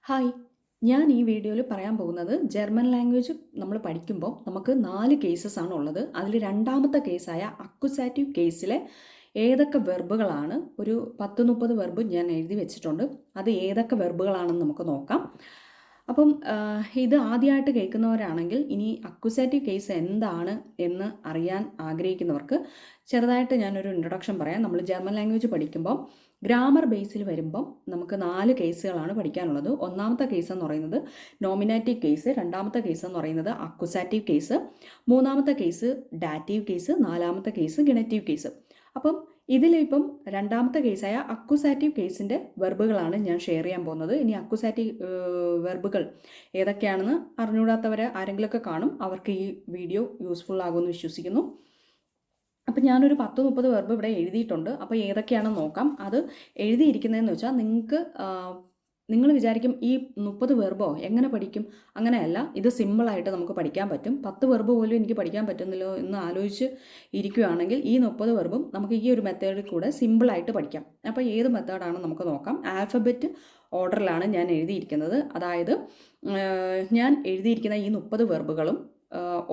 Hi, ഞാൻ ഈ വീഡിയോയിൽ പറയാൻ പോകുന്നത് ജർമ്മൻ ലാംഗ്വേജ് നമ്മൾ പഠിക്കുമ്പോൾ നമുക്ക് 4 കേസസ് ആണ് ഉള്ളത്. അതിൽ രണ്ടാമത്തെ കേസായ അക്യുസാറ്റീവ് കേസിലെ ഏതൊക്കെ വെർബുകളാണ്, ഒരു 10-30 വെർബ് ഞാൻ എഴുതി വെച്ചിട്ടുണ്ട്. അത് ഏതൊക്കെ വെർബുകളാണെന്ന് നമുക്ക് നോക്കാം. അപ്പം ഇത് ആദ്യമായിട്ട് കേൾക്കുന്നവരാണെങ്കിൽ ഇനി അക്യുസാറ്റീവ് കേസ് എന്താണ് എന്ന് അറിയാൻ ആഗ്രഹിക്കുന്നവർക്ക് ചെറുതായിട്ട് ഞാനൊരു ഇൻട്രൊഡക്ഷൻ പറയാം. നമ്മൾ ജർമ്മൻ ലാംഗ്വേജ് പഠിക്കുമ്പോൾ ഗ്രാമർ ബേസിൽ വരുമ്പം നമുക്ക് 4 കേസുകളാണ് പഠിക്കാനുള്ളത്. ഒന്നാമത്തെ കേസ് എന്ന് പറയുന്നത് നോമിനേറ്റീവ് കേസ്, രണ്ടാമത്തെ കേസ് എന്ന് പറയുന്നത് അക്യുസാറ്റീവ് കേസ്, മൂന്നാമത്തെ കേസ് ഡാറ്റീവ് കേസ്, നാലാമത്തെ കേസ് ഗണറ്റീവ് കേസ്. അപ്പം ഇതിലിപ്പം രണ്ടാമത്തെ കേസായ അക്യുസാറ്റീവ് കേസിൻ്റെ വെർബുകളാണ് ഞാൻ ഷെയർ ചെയ്യാൻ പോകുന്നത്. ഇനി അക്യുസാറ്റീവ് വെർബുകൾ ഏതൊക്കെയാണെന്ന് അറിഞ്ഞുകൂടാത്തവർ ആരെങ്കിലുമൊക്കെ കാണും. അവർക്ക് ഈ വീഡിയോ യൂസ്ഫുൾ ആകുമെന്ന് വിശ്വസിക്കുന്നു. അപ്പം ഞാനൊരു 10-30 വെർബ് ഇവിടെ എഴുതിയിട്ടുണ്ട്. അപ്പോൾ ഏതൊക്കെയാണെന്ന് നോക്കാം. അത് എഴുതിയിരിക്കുന്നതെന്ന് വെച്ചാൽ നിങ്ങൾ വിചാരിക്കും ഈ 30 വെർബോ എങ്ങനെ പഠിക്കും? അങ്ങനെയല്ല, ഇത് സിമ്പിളായിട്ട് നമുക്ക് പഠിക്കാൻ പറ്റും. 10 വെർബ് പോലും എനിക്ക് പഠിക്കാൻ പറ്റുന്നില്ലോ എന്ന് ആലോചിച്ച് ഇരിക്കുകയാണെങ്കിൽ ഈ 30 വെർബും നമുക്ക് ഈ ഒരു മെത്തേഡിൽ കൂടെ സിമ്പിളായിട്ട് പഠിക്കാം. അപ്പോൾ ഏത് മെത്തേഡാണെന്ന് നമുക്ക് നോക്കാം. ആൽഫബറ്റ് ഓർഡറിലാണ് ഞാൻ എഴുതിയിരിക്കുന്നത്. അതായത് ഞാൻ എഴുതിയിരിക്കുന്ന ഈ 30 വെർബുകളും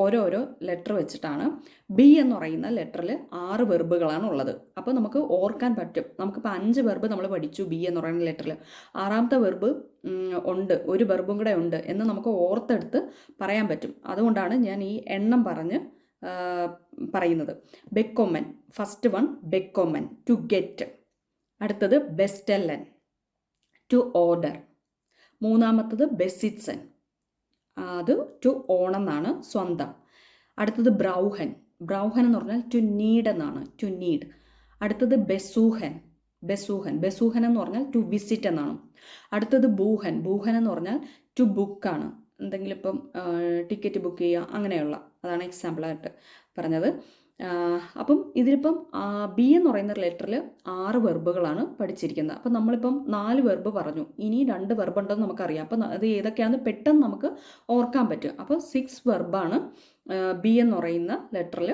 ഓരോരോ ലെറ്റർ വെച്ചിട്ടാണ്. ബി എന്ന് പറയുന്ന ലെറ്ററിൽ 6 വെർബുകളാണ് ഉള്ളത്. അപ്പോൾ നമുക്ക് ഓർക്കാൻ പറ്റും. നമുക്കിപ്പോൾ 5 വെർബ് നമ്മൾ പഠിച്ചു ബി എന്ന് പറയുന്ന ലെറ്ററിൽ, ആറാമത്തെ വെർബ് ഉണ്ട്, ഒരു വെർബും കൂടെ ഉണ്ട് എന്ന് നമുക്ക് ഓർത്തെടുത്ത് പറയാൻ പറ്റും. അതുകൊണ്ടാണ് ഞാൻ ഈ എണ്ണം പറഞ്ഞ് പറയുന്നത്. ബെക്കൊമ്മൻ, ഫസ്റ്റ് വൺ ബെക്കൊമ്മൻ, ടു ഗെറ്റ്. അടുത്തത് ബെസ്റ്റെല്ലൻ, ടു ഓർഡർ. മൂന്നാമത്തത് ബെസിറ്റ്സൻ, അത് ടു ഓൺ എന്നാണ്, സ്വന്തം. അടുത്തത് ബ്രൗഹൻ, ബ്രൗഹൻ എന്ന് പറഞ്ഞാൽ ടു നീഡ് എന്നാണ്, ടു നീഡ്. അടുത്തത് ബെസൂഹൻ, ബെസൂഹൻ, ബെസൂഹൻ എന്ന് പറഞ്ഞാൽ ടു വിസിറ്റ് എന്നാണ്. അടുത്തത് ബൂഹൻ, ബൂഹൻ എന്ന് പറഞ്ഞാൽ ടു ബുക്കാണ്, എന്തെങ്കിലും ഇപ്പം ടിക്കറ്റ് ബുക്ക് ചെയ്യുക അങ്ങനെയുള്ള, അതാണ് എക്സാമ്പിളായിട്ട് പറഞ്ഞത്. അപ്പം ഇതിലിപ്പം ബി എന്ന് പറയുന്ന ലെറ്ററിൽ 6 വെർബുകളാണ് പഠിച്ചിരിക്കുന്നത്. അപ്പം നമ്മളിപ്പം 4 വെർബ് പറഞ്ഞു, ഇനി 2 വെർബ് ഉണ്ടെന്ന് നമുക്കറിയാം. അപ്പം അത് ഏതൊക്കെയാണെന്ന് പെട്ടെന്ന് നമുക്ക് ഓർക്കാൻ പറ്റും. അപ്പോൾ 6 വെർബാണ് ബി എന്ന് പറയുന്ന ലെറ്ററിൽ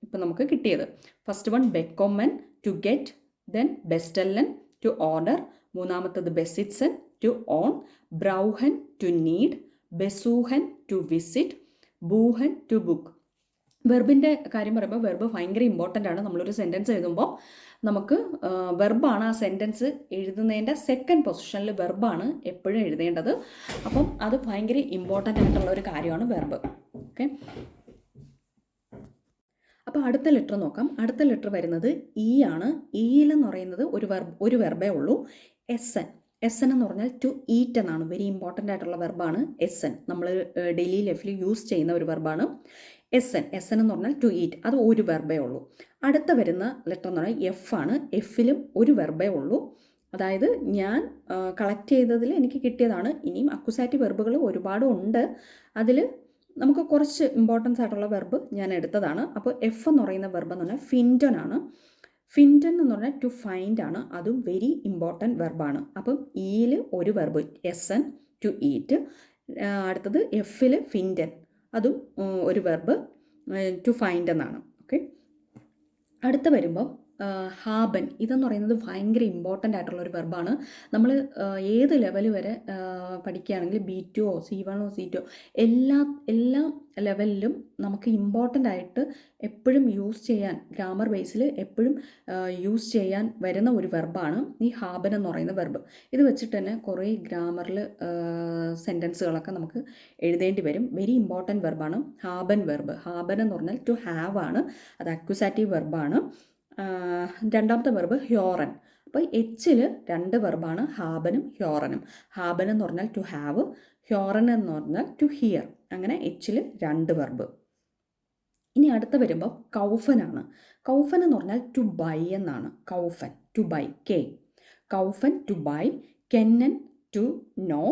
ഇപ്പം നമുക്ക് കിട്ടിയത്. ഫസ്റ്റ് വൺ ബെക്കൊമ്മൻ, ടു ഗെറ്റ്. ദെൻ ബെസ്റ്റെല്ലൻ, ടു ഓർഡർ. മൂന്നാമത്തത് ബെസിറ്റ്സൻ, ടു ഓൺ. ബ്രൗഹൻ, ടു നീഡ്. ബെസൂഹൻ, ടു വിസിറ്റ്. ബൂഹൻ, ടു ബുക്ക്. വെർബിൻ്റെ കാര്യം പറയുമ്പോൾ വെർബ് ഭയങ്കര ഇമ്പോർട്ടൻ്റ് ആണ്. നമ്മളൊരു സെൻറ്റൻസ് എഴുതുമ്പോൾ നമുക്ക് വെർബാണ് ആ സെൻറ്റൻസ് എഴുതുന്നതിൻ്റെ സെക്കൻഡ് പൊസിഷനിൽ വെർബാണ് എപ്പോഴും എഴുതേണ്ടത്. അപ്പം അത് ഭയങ്കര ഇമ്പോർട്ടൻ്റ് ആയിട്ടുള്ള ഒരു കാര്യമാണ് വെർബ്. ഓക്കെ, അപ്പോൾ അടുത്ത ലെറ്റർ നോക്കാം. അടുത്ത ലെറ്റർ വരുന്നത് ഇ ആണ്. ഇയിലെന്ന് പറയുന്നത് ഒരു വെർബേ ഉള്ളൂ, എസ് എൻ. എസ് എൻ എന്ന് പറഞ്ഞാൽ ടു ഈറ്റ് എന്നാണ്. വെരി ഇമ്പോർട്ടൻ്റ് ആയിട്ടുള്ള വെർബാണ് എസ് എൻ. നമ്മൾ ഡെയിലി ലൈഫിൽ യൂസ് ചെയ്യുന്ന ഒരു വെർബാണ് എസ് എൻ. എസ് എൻ എന്ന് പറഞ്ഞാൽ ടു ഈറ്റ്, അത് ഒരു വെർബേ ഉള്ളൂ. അടുത്ത വരുന്ന ലെറ്റർ എന്ന് പറഞ്ഞാൽ എഫ് ആണ്. എഫിലും ഒരു വെർബേ ഉള്ളൂ. അതായത് ഞാൻ കളക്ട് ചെയ്തതിൽ എനിക്ക് കിട്ടിയതാണ്. ഇനിയും അക്യുസാറ്റീവ് വെർബുകൾ ഒരുപാട് ഉണ്ട്. അതിൽ നമുക്ക് കുറച്ച് ഇമ്പോർട്ടൻസ് ആയിട്ടുള്ള വെർബ് ഞാൻ എടുത്തതാണ്. അപ്പോൾ എഫ് എന്ന് പറയുന്ന വെർബ് എന്ന് പറഞ്ഞാൽ ഫിൻറ്റൺ ആണ്. ഫിൻറ്റൺ എന്ന് പറഞ്ഞാൽ ടു ഫൈൻഡ് ആണ്, അതും വെരി ഇമ്പോർട്ടൻറ്റ് വെർബാണ്. അപ്പം ഇയിൽ ഒരു വെർബ് എസ് എൻ, ടു ഈറ്റ്. അടുത്തത് എഫിൽ ഫിൻറ്റൺ, അതും ഒരു വെർബ് ടു ഫൈൻഡ് എന്നാണ്. ഓക്കെ, അടുത്ത വരുമ്പം ഹാബൻ. ഇതെന്ന് പറയുന്നത് ഭയങ്കര ഇമ്പോർട്ടൻ്റ് ആയിട്ടുള്ള ഒരു വെർബാണ്. നമ്മൾ ഏത് ലെവൽ വരെ പഠിക്കുകയാണെങ്കിൽ B2 C1 C2 എല്ലാ ലെവലിലും നമുക്ക് ഇമ്പോർട്ടൻ്റ് ആയിട്ട് എപ്പോഴും യൂസ് ചെയ്യാൻ, ഗ്രാമർ ബേസിൽ എപ്പോഴും യൂസ് ചെയ്യാൻ വരുന്ന ഒരു വെർബാണ് ഈ ഹാബൻ എന്ന് പറയുന്ന വെർബ്. ഇത് വെച്ചിട്ട് തന്നെ കുറേ ഗ്രാമറിൽ സെൻറ്റൻസുകളൊക്കെ നമുക്ക് എഴുതേണ്ടി വരും. വെരി ഇമ്പോർട്ടൻറ്റ് വെർബാണ് ഹാബൻ വെർബ്. ഹാബൻ എന്ന് പറഞ്ഞാൽ ടു ഹാവ് ആണ്, അത് അക്യുസാറ്റീവ് വെർബാണ്. രണ്ടാമത്തെ വെർബ് ഹ്യോറൻ. അപ്പോൾ എച്ചിൽ 2 വെർബാണ് ഹാബനും ഹ്യോറനും. ഹാബൻ എന്ന് പറഞ്ഞാൽ ടു ഹാവ്, ഹ്യോറൻ എന്ന് പറഞ്ഞാൽ ടു ഹിയർ. അങ്ങനെ എച്ചിൽ 2 വെർബ്. ഇനി അടുത്ത വരുമ്പോൾ കൗഫനാണ്. കൗഫൻ എന്ന് പറഞ്ഞാൽ ടു ബൈ എന്നാണ്. കൗഫൻ, ടു ബൈ, കെ. കൗഫൻ, ടു ബൈ. കെന്നൻ, ടു നോ.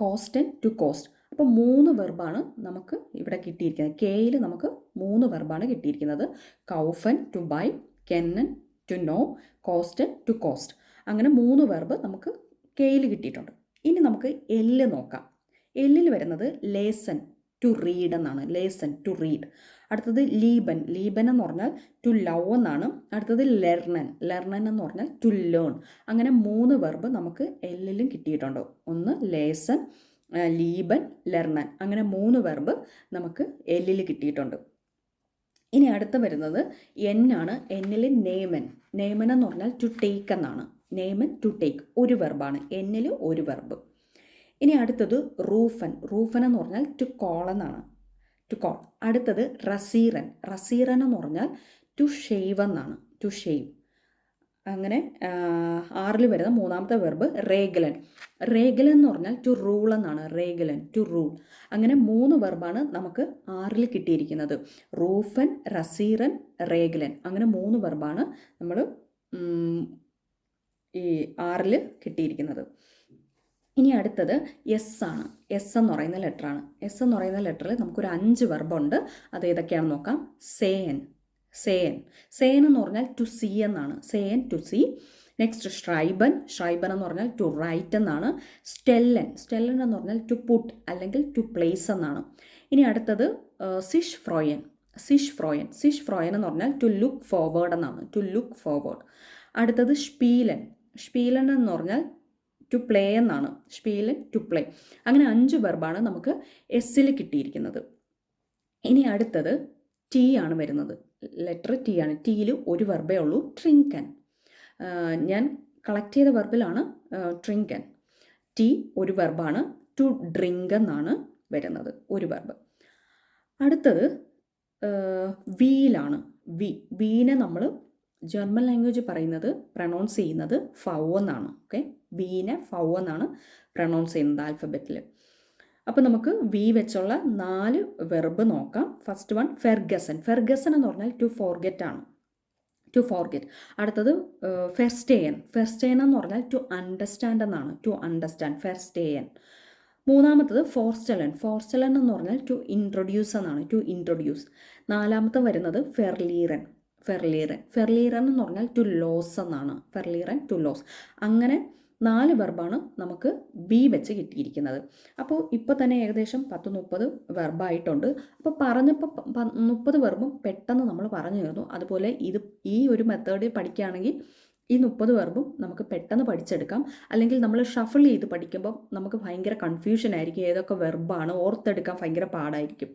കോസ്റ്റൻ, ടു കോസ്റ്റ്. അപ്പോൾ 3 വെർബാണ് നമുക്ക് ഇവിടെ കിട്ടിയിരിക്കുന്നത്. കെയിൽ നമുക്ക് 3 വെർബാണ് കിട്ടിയിരിക്കുന്നത്. കൗഫൻ, ടു ബൈ. കെന്നൻ, ടു നോ. കോസ്റ്റൻ, ടു കോസ്റ്റ്. അങ്ങനെ 3 വെർബ് നമുക്ക് കെയിൽ കിട്ടിയിട്ടുണ്ട്. ഇനി നമുക്ക് എല്ല് നോക്കാം. എല്ലിൽ വരുന്നത് ലേസൺ, ടു റീഡ് എന്നാണ്. ലേസൺ ടു റീഡ്. അടുത്തത് ലീബൻ. ലീബൻ എന്ന് പറഞ്ഞാൽ ടു ലവ് എന്നാണ്. അടുത്തത് ലെർണൻ. ലെർണൻ എന്ന് പറഞ്ഞാൽ ടു ലേൺ. അങ്ങനെ 3 വെർബ് നമുക്ക് എല്ലിലും കിട്ടിയിട്ടുണ്ട്. ഒന്ന് ലേസൺ, ലീബൻ, ലെർണൻ. അങ്ങനെ 3 വെർബ് നമുക്ക് എല്ലിൽ കിട്ടിയിട്ടുണ്ട്. ഇനി അടുത്ത വരുന്നത് എൻ ആണ്. എന്നിൽ നെയ്മൻ. നെയ്മൻ എന്ന് പറഞ്ഞാൽ ടു ടേക്ക് എന്നാണ്. നെയ്മൻ ടു ടേക്ക് ഒരു വെർബാണ്. എന്നിൽ ഒരു വെർബ്. ഇനി അടുത്തത് റൂഫൻ. റൂഫൻ എന്ന് പറഞ്ഞാൽ ടു കോൾ എന്നാണ്. To call. അടുത്തത് റസീറൻ. റസീറൻ എന്ന് പറഞ്ഞാൽ ടു ഷെയ്വ് എന്നാണ്. To shave. അങ്ങനെ 6 വരുന്ന 3ാമത്തെ വെർബ് റേഗലൻ. റേഗലൻ എന്ന് പറഞ്ഞാൽ ടു റൂൾ എന്നാണ്. റേഗലൻ ടു റൂൾ. അങ്ങനെ 3 വെർബാണ് നമുക്ക് 6 കിട്ടിയിരിക്കുന്നത്. റൂഫൻ, റസീറൻ, റേഗലൻ. അങ്ങനെ 3 വെർബാണ് നമ്മൾ ഈ 6 കിട്ടിയിരിക്കുന്നത്. ഇനി അടുത്തത് എസ് ആണ്. എസ് എന്ന് പറയുന്ന ലെറ്ററാണ്. എസ് എന്ന് പറയുന്ന ലെറ്ററിൽ നമുക്കൊരു 5 വെർബുണ്ട്. അത് ഏതൊക്കെയാണെന്ന് നോക്കാം. സേൻ. സേൻ. സേൻ എന്ന് പറഞ്ഞാൽ ടു സീ എന്നാണ്. സേൻ ടു സീ. നെക്സ്റ്റ് ഷ്രൈബൻ. ഷ്രൈബൻ എന്ന് പറഞ്ഞാൽ ടു റൈറ്റ് എന്നാണ്. സ്റ്റെല്ലൻ. സ്റ്റെല്ലൻ എന്ന് പറഞ്ഞാൽ ടു പുട്ട് അല്ലെങ്കിൽ ടു പ്ലേസ് എന്നാണ്. ഇനി അടുത്തത് സിഷ് ഫ്രോയൻ. സിഷ് ഫ്രോയൻ. സിഷ് ഫ്രോയൻ എന്ന് പറഞ്ഞാൽ ടു ലുക്ക് ഫോർവേഡ് എന്നാണ്. To look forward. അടുത്തത് ഷ്പീലൻ. ഷ്പീലൻ എന്ന് പറഞ്ഞാൽ ടു പ്ലേ എന്നാണ്. ഷ്പീലൻ ടു പ്ലേ. അങ്ങനെ 5 വെർബാണ് നമുക്ക് എസ്സിൽ കിട്ടിയിരിക്കുന്നത്. ഇനി അടുത്തത് ടി ആണ് വരുന്നത്. ലെറ്റർ ടി ആണ്. ടിയിൽ ഒരു വെർബേ ഉള്ളൂ. ട്രിങ്കൻ. ഞാൻ കളക്ട് ചെയ്ത വെർബിലാണ് ട്രിങ്കൻ. ടി ഒരു വെർബാണ്. ടു ഡ്രിങ്ക് എന്നാണ് വരുന്നത് ഒരു വെർബ്. അടുത്തത് വീലാണ്. വീനെ നമ്മൾ ജർമ്മൻ ലാംഗ്വേജ് പറയുന്നത് പ്രൊണൗൺസ് ചെയ്യുന്നത് ഫൗ എന്നാണ്. ഓക്കെ, വീനെ ഫൗ എന്നാണ് പ്രൊണൗൺസ് ചെയ്യുന്നത് ആൽഫബറ്റിൽ. അപ്പോൾ നമുക്ക് വി വെച്ചുള്ള 4 വെർബ് നോക്കാം. First one ഫെർഗസൻ. ഫെർഗസൻ എന്ന് പറഞ്ഞാൽ ടു ഫോർഗെറ്റ് ആണ്. To forget. അടുത്തത് ഫെർസ്റ്റേയൻ. ഫെർസ്റ്റേയൻ എന്ന് പറഞ്ഞാൽ ടു അണ്ടർസ്റ്റാൻഡ് എന്നാണ്. To understand. ഫെർസ്റ്റേയൻ. 3ാമത്തത് ഫോർസ്റ്റലൻ. ഫോർസ്റ്റലൻ എന്ന് പറഞ്ഞാൽ ടു ഇൻട്രൊഡ്യൂസ് എന്നാണ്. To introduce. 4ാമത്തെ വരുന്നത് ഫെർലീറൻ. ഫെർലീറൻ. ഫെർലീറൻ എന്ന് പറഞ്ഞാൽ ടു ലോസ് എന്നാണ്. ഫെർലീറൻ ടു ലോസ്. അങ്ങനെ 4 വെർബാണ് നമുക്ക് ബി വെച്ച് കിട്ടിയിരിക്കുന്നത്. അപ്പോൾ ഇപ്പോൾ തന്നെ ഏകദേശം 10-30 വെർബായിട്ടുണ്ട്. അപ്പോൾ പറഞ്ഞപ്പോൾ 30 വെർബും പെട്ടെന്ന് നമ്മൾ പറഞ്ഞു തരുന്നു. അതുപോലെ ഈ ഒരു മെത്തേഡ് പഠിക്കുകയാണെങ്കിൽ ഈ 30 വെർബും നമുക്ക് പെട്ടെന്ന് പഠിച്ചെടുക്കാം. അല്ലെങ്കിൽ നമ്മൾ ഷഫിൾ ചെയ്ത് പഠിക്കുമ്പോൾ നമുക്ക് ഭയങ്കര കൺഫ്യൂഷൻ ആയിരിക്കും. ഏതൊക്കെ വെർബാണ് ഓർത്തെടുക്കാൻ ഭയങ്കര പാടായിരിക്കും.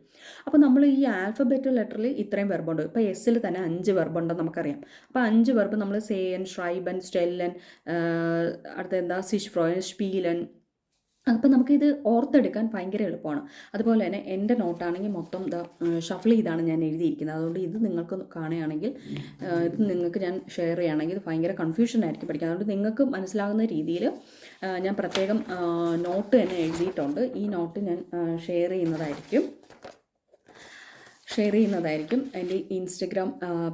അപ്പോൾ നമ്മൾ ഈ ആൽഫബറ്റ് ലെറ്ററിൽ ഇത്രയും വെർബുണ്ട്. ഇപ്പോൾ എസ്സിൽ തന്നെ 5 വെർബുണ്ടെന്ന് നമുക്കറിയാം. അപ്പോൾ 5 വെർബ് നമ്മൾ സേയൻ, ഷ്രൈബൻ, സ്റ്റെല്ലൻ, അടുത്ത എന്താ സിഷ് ഫ്രോയൻ, ഷ്പീലൻ. അപ്പോൾ നമുക്കിത് ഓർത്തെടുക്കാൻ ഭയങ്കര എളുപ്പമാണ്. അതുപോലെ തന്നെ എൻ്റെ നോട്ടാണെങ്കിൽ മൊത്തം ഷഫിൾ ചെയ്താണ് ഞാൻ എഴുതിയിരിക്കുന്നത്. അതുകൊണ്ട് ഇത് നിങ്ങൾക്ക് കാണുകയാണെങ്കിൽ ഇത് നിങ്ങൾക്ക് ഞാൻ ഷെയർ ചെയ്യുകയാണെങ്കിൽ ഇത് ഭയങ്കര കൺഫ്യൂഷൻ ആയിരിക്കും പഠിക്കാൻ. അതുകൊണ്ട് നിങ്ങൾക്ക് മനസ്സിലാകുന്ന രീതിയിൽ ഞാൻ പ്രത്യേകം നോട്ട് തന്നെ എഴുതിയിട്ടുണ്ട്. ഈ നോട്ട് ഞാൻ ഷെയർ ചെയ്യുന്നതായിരിക്കും. എൻ്റെ ഇൻസ്റ്റഗ്രാം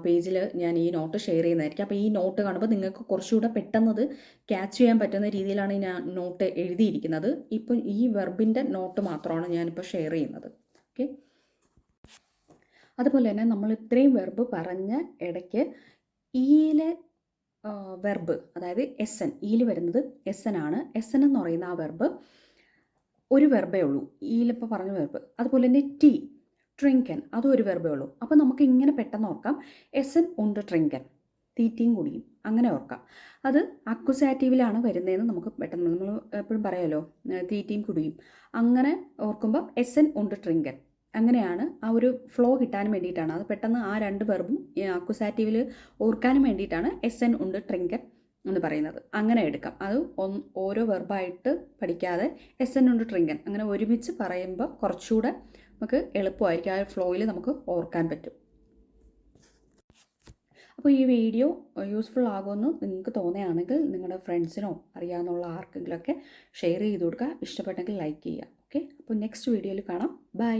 പേജിൽ ഞാൻ ഈ നോട്ട് ഷെയർ ചെയ്യുന്നതായിരിക്കും. അപ്പോൾ ഈ നോട്ട് കാണുമ്പോൾ നിങ്ങൾക്ക് കുറച്ചുകൂടെ പെട്ടെന്നത് ക്യാച്ച് ചെയ്യാൻ പറ്റുന്ന രീതിയിലാണ് ഞാൻ നോട്ട് എഴുതിയിരിക്കുന്നത്. ഇപ്പം ഈ വെർബിൻ്റെ നോട്ട് മാത്രമാണ് ഞാനിപ്പോൾ ഷെയർ ചെയ്യുന്നത്. ഓക്കെ. അതുപോലെ തന്നെ നമ്മൾ ഇത്രയും വെർബ് പറഞ്ഞ ഇടയ്ക്ക് ഈയിലെ വെർബ്, അതായത് എസ് എൻ, ഈയിൽ വരുന്നത് എസ് എൻ ആണ്. എസ് എൻ എന്ന് പറയുന്ന ആ വെർബ് ഒരു വെർബേ ഉള്ളൂ. ഈയിലിപ്പോൾ പറഞ്ഞ വെർബ്. അതുപോലെ തന്നെ ടി, ട്രിങ്കൻ, അതും ഒരു വെർബേ ഉള്ളൂ. അപ്പോൾ നമുക്ക് ഇങ്ങനെ പെട്ടെന്ന് ഓർക്കാം. എസ് എൻ ഉണ്ട് ട്രിങ്കൻ, തീറ്റയും കുടിയും, അങ്ങനെ ഓർക്കാം. അത് അക്വസാറ്റീവിലാണ് വരുന്നതെന്ന് നമുക്ക് പെട്ടെന്ന്, നമ്മൾ എപ്പോഴും പറയാമല്ലോ തീറ്റയും കുടിയും. അങ്ങനെ ഓർക്കുമ്പോൾ എസ് എൻ ഉണ്ട് ട്രിങ്കൻ, അങ്ങനെയാണ് ആ ഒരു ഫ്ലോ കിട്ടാൻ വേണ്ടിയിട്ടാണ്. അത് പെട്ടെന്ന് ആ 2 വെർബും അക്വസാറ്റീവിൽ ഓർക്കാനും വേണ്ടിയിട്ടാണ് എസ് എൻ ഉണ്ട് ട്രിങ്കൻ എന്ന് പറയുന്നത്. അങ്ങനെ എടുക്കാം. അത് ഓരോ വെർബായിട്ട് പഠിക്കാതെ എസ് എൻ ഉണ്ട് ട്രിങ്കൻ അങ്ങനെ ഒരുമിച്ച് പറയുമ്പോൾ കുറച്ചുകൂടെ നമുക്ക് എളുപ്പമായിരിക്കും. ആ ഫ്ലോയിൽ നമുക്ക് ഓർക്കാൻ പറ്റും. അപ്പോൾ ഈ വീഡിയോ യൂസ്ഫുൾ ആകുമെന്ന് നിങ്ങൾക്ക് തോന്നുകയാണെങ്കിൽ നിങ്ങളുടെ ഫ്രണ്ട്സിനോ അറിയാവുന്ന ആർക്കെങ്കിലുമൊക്കെ ഷെയർ ചെയ്ത് കൊടുക്കുക. ഇഷ്ടപ്പെട്ടെങ്കിൽ ലൈക്ക് ചെയ്യുക. ഓക്കെ, അപ്പോൾ നെക്സ്റ്റ് വീഡിയോയിൽ കാണാം. ബൈ.